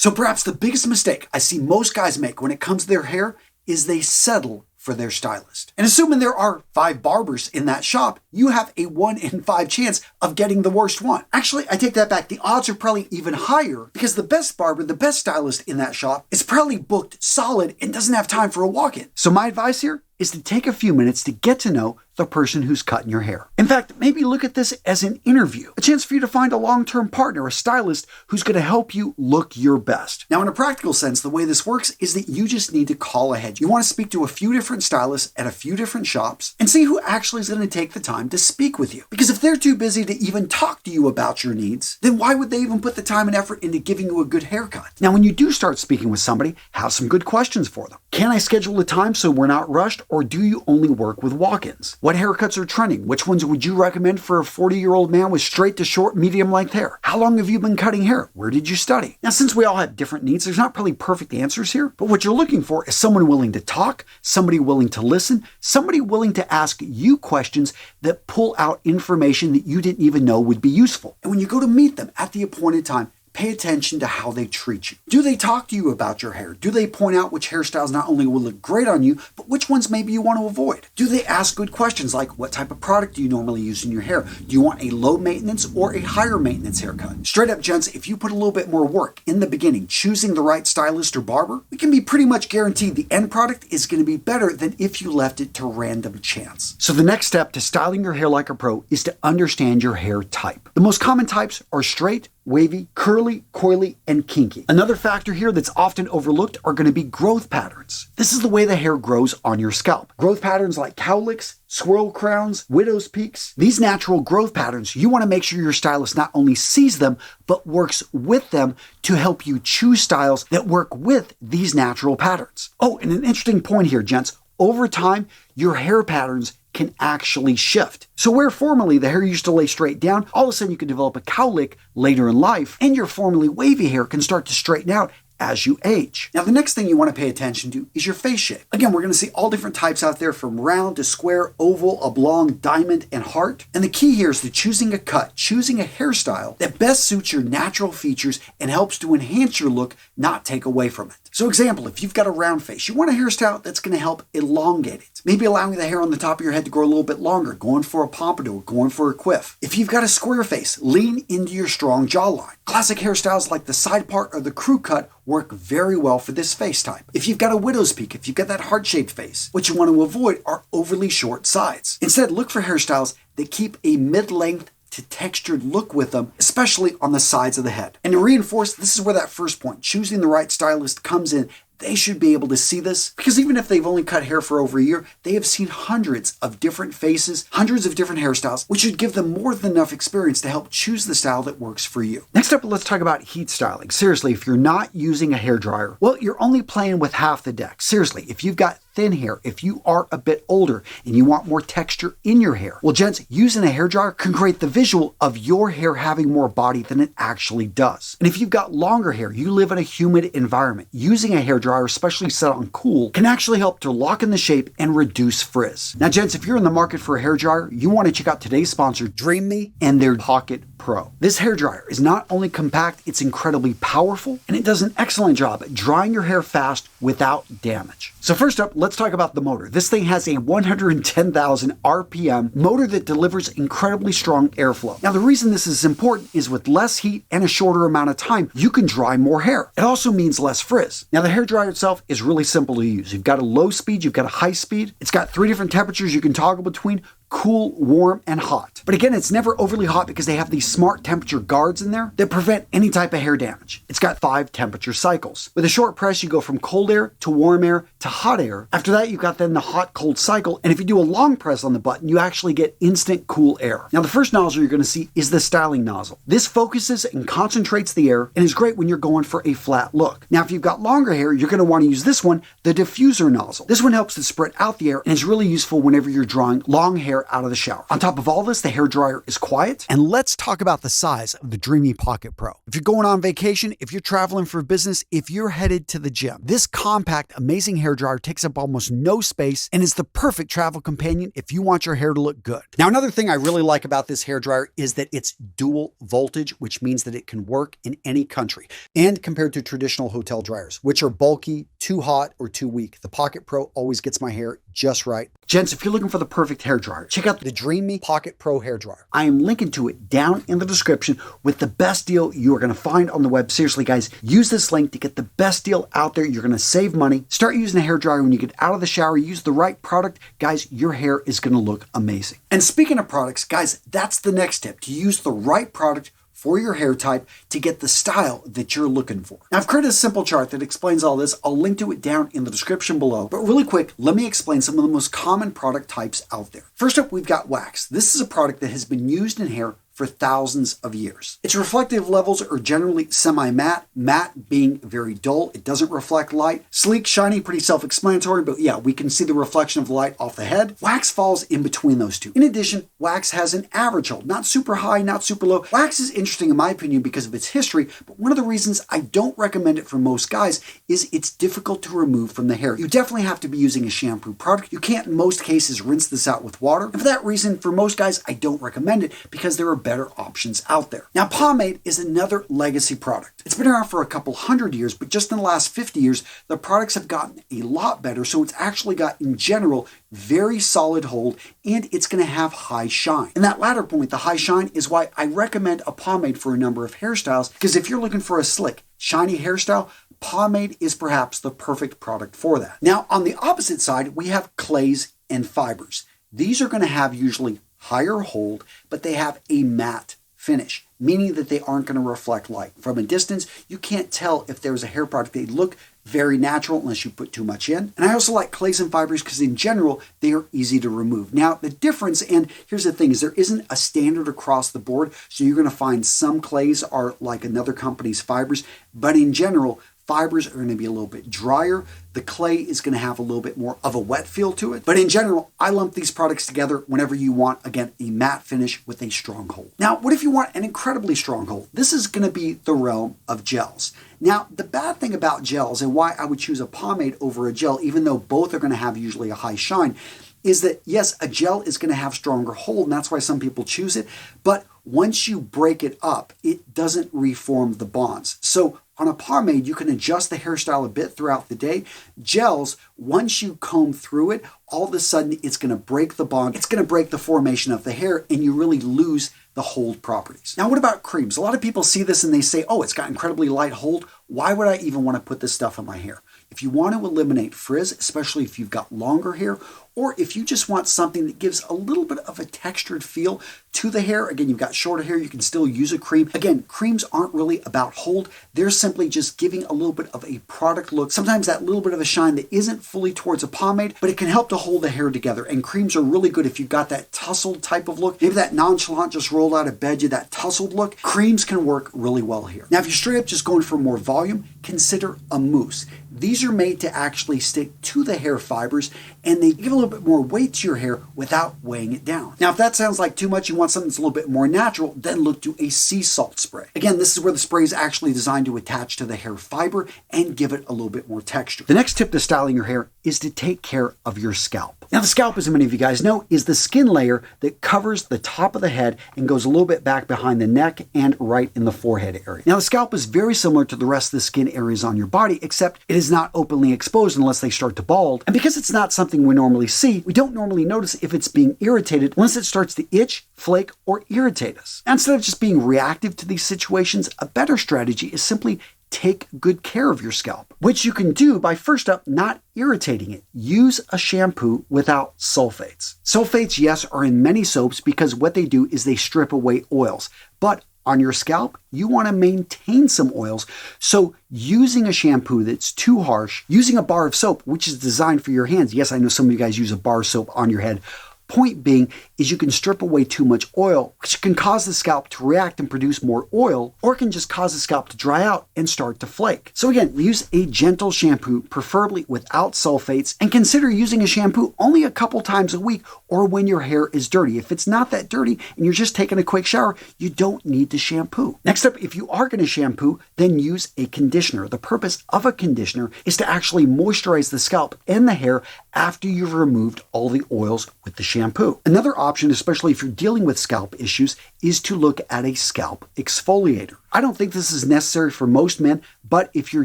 So perhaps the biggest mistake I see most guys make when it comes to their hair is they settle for their stylist. And assuming there are 5 barbers in that shop, you have a 1 in 5 chance of getting the worst one. Actually, I take that back. The odds are probably even higher because the best barber, the best stylist in that shop is probably booked solid and doesn't have time for a walk-in. So my advice here is to take a few minutes to get to know the person who's cutting your hair. In fact, maybe look at this as an interview, a chance for you to find a long-term partner, a stylist who's going to help you look your best. Now, in a practical sense, the way this works is that you just need to call ahead. You want to speak to a few different stylists at a few different shops and see who actually is going to take the time to speak with you. Because if they're too busy to even talk to you about your needs, then why would they even put the time and effort into giving you a good haircut? Now, when you do start speaking with somebody, have some good questions for them. Can I schedule a time so we're not rushed, or do you only work with walk-ins? What haircuts are trending? Which ones would you recommend for a 40-year-old man with straight to short, medium-length hair? How long have you been cutting hair? Where did you study? Now, since we all have different needs, there's not probably perfect answers here, but what you're looking for is someone willing to talk, somebody willing to listen, somebody willing to ask you questions that pull out information that you didn't even know would be useful. And when you go to meet them at the appointed time, pay attention to how they treat you. Do they talk to you about your hair? Do they point out which hairstyles not only will look great on you, but which ones maybe you want to avoid? Do they ask good questions like, what type of product do you normally use in your hair? Do you want a low maintenance or a higher maintenance haircut? Straight up, gents, if you put a little bit more work in the beginning choosing the right stylist or barber, we can be pretty much guaranteed the end product is going to be better than if you left it to random chance. So the next step to styling your hair like a pro is to understand your hair type. The most common types are straight, wavy, curly, coily, and kinky. Another factor here that's often overlooked are going to be growth patterns. This is the way the hair grows on your scalp. Growth patterns like cowlicks, swirl crowns, widow's peaks. These natural growth patterns, you want to make sure your stylist not only sees them, but works with them to help you choose styles that work with these natural patterns. Oh, and an interesting point here, gents. Over time, your hair patterns can actually shift. So where formerly the hair used to lay straight down, all of a sudden you can develop a cowlick later in life, and your formerly wavy hair can start to straighten out as you age. Now, the next thing you want to pay attention to is your face shape. Again, we're going to see all different types out there, from round to square, oval, oblong, diamond, and heart. And the key here is to choosing a cut, choosing a hairstyle that best suits your natural features and helps to enhance your look, not take away from it. So example, if you've got a round face, you want a hairstyle that's going to help elongate it. Maybe allowing the hair on the top of your head to grow a little bit longer, going for a pompadour, going for a quiff. If you've got a square face, lean into your strong jawline. Classic hairstyles like the side part or the crew cut work very well for this face type. If you've got a widow's peak, if you've got that heart-shaped face, what you want to avoid are overly short sides. Instead, look for hairstyles that keep a mid-length to textured look with them, especially on the sides of the head. And to reinforce, this is where that first point, choosing the right stylist, comes in. They should be able to see this, because even if they've only cut hair for over a year, they have seen hundreds of different faces, hundreds of different hairstyles, which should give them more than enough experience to help choose the style that works for you. Next up, let's talk about heat styling. Seriously, if you're not using a hairdryer, well, you're only playing with half the deck. Seriously, if you've got thin hair, if you are a bit older and you want more texture in your hair, well, gents, using a hairdryer can create the visual of your hair having more body than it actually does. And if you've got longer hair, you live in a humid environment, using a hairdryer, especially set on cool, can actually help to lock in the shape and reduce frizz. Now, gents, if you're in the market for a hairdryer, you want to check out today's sponsor, Dream Me, and their Pocket Pro. This hairdryer is not only compact, it's incredibly powerful, and it does an excellent job at drying your hair fast without damage. So first up, let's talk about the motor. This thing has a 110,000 RPM motor that delivers incredibly strong airflow. Now, the reason this is important is with less heat and a shorter amount of time, you can dry more hair. It also means less frizz. Now, the hairdryer itself is really simple to use. You've got a low speed, you've got a high speed. It's got 3 different temperatures you can toggle between: cool, warm, and hot. But again, it's never overly hot because they have these smart temperature guards in there that prevent any type of hair damage. It's got 5 temperature cycles. With a short press, you go from cold air to warm air to hot air. After that, you've got then the hot-cold cycle. And if you do a long press on the button, you actually get instant cool air. Now, the first nozzle you're going to see is the styling nozzle. This focuses and concentrates the air and is great when you're going for a flat look. Now, if you've got longer hair, you're going to want to use this one, the diffuser nozzle. This one helps to spread out the air and is really useful whenever you're drawing long hair hair out of the shower. On top of all this, the hairdryer is quiet. And let's talk about the size of the Dreamy Pocket Pro. If you're going on vacation, if you're traveling for business, if you're headed to the gym, this compact, amazing hairdryer takes up almost no space and is the perfect travel companion if you want your hair to look good. Now, another thing I really like about this hairdryer is that it's dual voltage, which means that it can work in any country. And compared to traditional hotel dryers, which are bulky, too hot, or too weak, the Pocket Pro always gets my hair just right. Gents, if you're looking for the perfect hairdryer, check out the Dreamy Pocket Pro hairdryer. I am linking to it down in the description with the best deal you are going to find on the web. Seriously, guys, use this link to get the best deal out there. You're going to save money. Start using a hairdryer when you get out of the shower. Use the right product. Guys, your hair is going to look amazing. And speaking of products, guys, that's the next tip, to use the right product for your hair type to get the style that you're looking for. Now, I've created a simple chart that explains all this. I'll link to it down in the description below. But really quick, let me explain some of the most common product types out there. First up, we've got wax. This is a product that has been used in hair for thousands of years. Its reflective levels are generally semi-matte, matte being very dull. It doesn't reflect light. Sleek, shiny, pretty self-explanatory, but yeah, we can see the reflection of light off the head. Wax falls in between those two. In addition, wax has an average hold, not super high, not super low. Wax is interesting in my opinion because of its history, but one of the reasons I don't recommend it for most guys is it's difficult to remove from the hair. You definitely have to be using a shampoo product. You can't in most cases rinse this out with water. And for that reason, for most guys, I don't recommend it because there are better options out there. Now, pomade is another legacy product. It's been around for a couple hundred years, but just in the last 50 years, the products have gotten a lot better. So it's actually got, in general, very solid hold, and it's going to have high shine. And that latter point, the high shine, is why I recommend a pomade for a number of hairstyles, because if you're looking for a slick, shiny hairstyle, pomade is perhaps the perfect product for that. Now, on the opposite side, we have clays and fibers. These are going to have usually higher hold, but they have a matte finish, meaning that they aren't going to reflect light. From a distance, you can't tell if there's a hair product. They look very natural unless you put too much in. And I also like clays and fibers because in general, they are easy to remove. Now, the difference, and here's the thing, is there isn't a standard across the board. So you're going to find some clays are like another company's fibers, but in general, fibers are going to be a little bit drier. The clay is going to have a little bit more of a wet feel to it. But in general, I lump these products together whenever you want, again, a matte finish with a strong hold. Now, what if you want an incredibly strong hold? This is going to be the realm of gels. Now, the bad thing about gels and why I would choose a pomade over a gel, even though both are going to have usually a high shine, is that yes, a gel is going to have stronger hold, and that's why some people choose it. But once you break it up, it doesn't reform the bonds. So on a pomade, you can adjust the hairstyle a bit throughout the day. Gels, once you comb through it, all of a sudden it's going to break the bond. It's going to break the formation of the hair, and you really lose the hold properties. Now, what about creams? A lot of people see this and they say, oh, it's got incredibly light hold. Why would I even want to put this stuff in my hair? If you want to eliminate frizz, especially if you've got longer hair, or if you just want something that gives a little bit of a textured feel to the hair, again, you've got shorter hair, you can still use a cream. Again, creams aren't really about hold. They're simply just giving a little bit of a product look. Sometimes that little bit of a shine that isn't fully towards a pomade, but it can help to hold the hair together. And creams are really good if you've got that tousled type of look. Maybe that nonchalant, just rolled out of bed, you that tousled look. Creams can work really well here. Now, if you're straight up just going for more volume, consider a mousse. These are made to actually stick to the hair fibers, and they give a little bit more weight to your hair without weighing it down. Now, if that sounds like too much, you want something that's a little bit more natural, then look to a sea salt spray. Again, this is where the spray is actually designed to attach to the hair fiber and give it a little bit more texture. The next tip to styling your hair is to take care of your scalp. Now, the scalp, as many of you guys know, is the skin layer that covers the top of the head and goes a little bit back behind the neck and right in the forehead area. Now, the scalp is very similar to the rest of the skin areas on your body, except it is not openly exposed unless they start to bald. And because it's not something we normally see, we don't normally notice if it's being irritated unless it starts to itch, flake, or irritate us. Now, instead of just being reactive to these situations, a better strategy is simply take good care of your scalp, which you can do by first up not irritating it. Use a shampoo without sulfates. Sulfates, yes, are in many soaps because what they do is they strip away oils. But on your scalp, you want to maintain some oils. So using a shampoo that's too harsh, using a bar of soap, which is designed for your hands. Yes, I know some of you guys use a bar of soap on your head Point being is you can strip away too much oil, which can cause the scalp to react and produce more oil, or it can just cause the scalp to dry out and start to flake. So again, use a gentle shampoo, preferably without sulfates, and consider using a shampoo only a couple times a week or when your hair is dirty. If it's not that dirty and you're just taking a quick shower, you don't need to shampoo. Next up, if you are going to shampoo, then use a conditioner. The purpose of a conditioner is to actually moisturize the scalp and the hair after you've removed all the oils with the shampoo. Another option, especially if you're dealing with scalp issues, is to look at a scalp exfoliator. I don't think this is necessary for most men, but if you're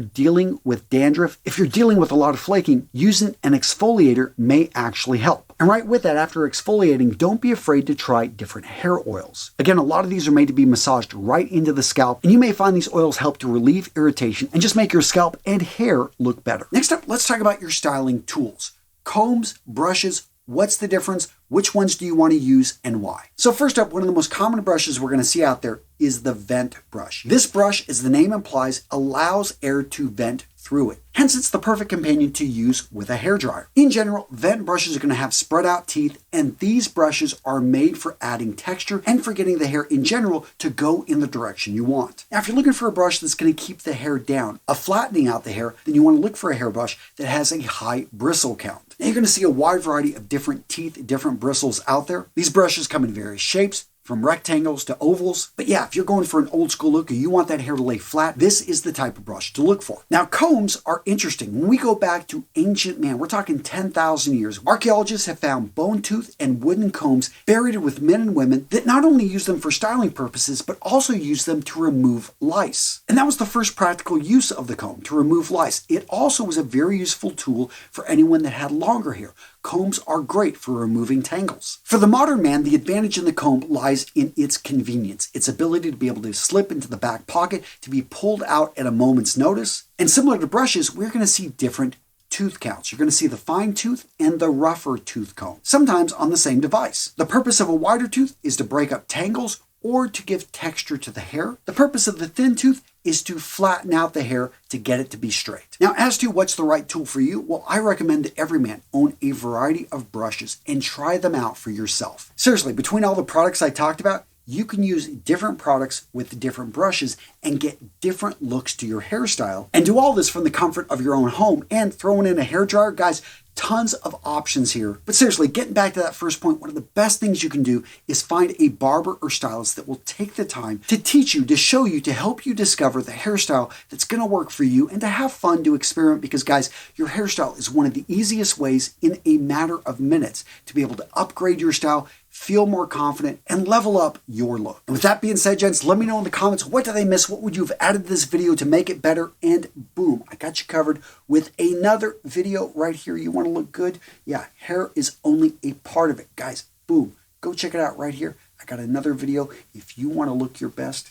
dealing with dandruff, if you're dealing with a lot of flaking, using an exfoliator may actually help. And right with that, after exfoliating, don't be afraid to try different hair oils. Again, a lot of these are made to be massaged right into the scalp, and you may find these oils help to relieve irritation and just make your scalp and hair look better. Next up, let's talk about your styling tools. Combs, brushes, what's the difference? Which ones do you want to use and why? So first up, one of the most common brushes we're going to see out there is the vent brush. This brush, as the name implies, allows air to vent through it. Hence, it's the perfect companion to use with a hairdryer. In general, vent brushes are going to have spread out teeth, and these brushes are made for adding texture and for getting the hair in general to go in the direction you want. Now, if you're looking for a brush that's going to keep the hair down, flattening out the hair, then you want to look for a hairbrush that has a high bristle count. Now, you're going to see a wide variety of different teeth, different bristles out there. These brushes come in various shapes, from rectangles to ovals. But yeah, if you're going for an old school look or you want that hair to lay flat, this is the type of brush to look for. Now, combs are interesting. When we go back to ancient man, we're talking 10,000 years, archaeologists have found bone tooth and wooden combs buried with men and women that not only use them for styling purposes, but also use them to remove lice. And that was the first practical use of the comb, to remove lice. It also was a very useful tool for anyone that had longer hair. Combs are great for removing tangles. For the modern man, the advantage in the comb lies in its convenience, its ability to be able to slip into the back pocket, to be pulled out at a moment's notice. And similar to brushes, we're going to see different tooth counts. You're going to see the fine tooth and the rougher tooth comb, sometimes on the same device. The purpose of a wider tooth is to break up tangles or to give texture to the hair. The purpose of the thin tooth is to flatten out the hair to get it to be straight. Now, as to what's the right tool for you, well, I recommend that every man own a variety of brushes and try them out for yourself. Seriously, between all the products I talked about, you can use different products with different brushes and get different looks to your hairstyle. And do all this from the comfort of your own home and throwing in a hairdryer. Guys, tons of options here. But seriously, getting back to that first point, one of the best things you can do is find a barber or stylist that will take the time to teach you, to show you, to help you discover the hairstyle that's going to work for you and to have fun, to experiment, because guys, your hairstyle is one of the easiest ways in a matter of minutes to be able to upgrade your style, feel more confident, and level up your look. And with that being said, gents, let me know in the comments, what did I miss? What would you have added to this video to make it better? And boom, I got you covered with another video right here. You want to look good? Yeah, hair is only a part of it. Guys, boom, go check it out right here. I got another video. If you want to look your best,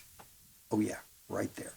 oh yeah, right there.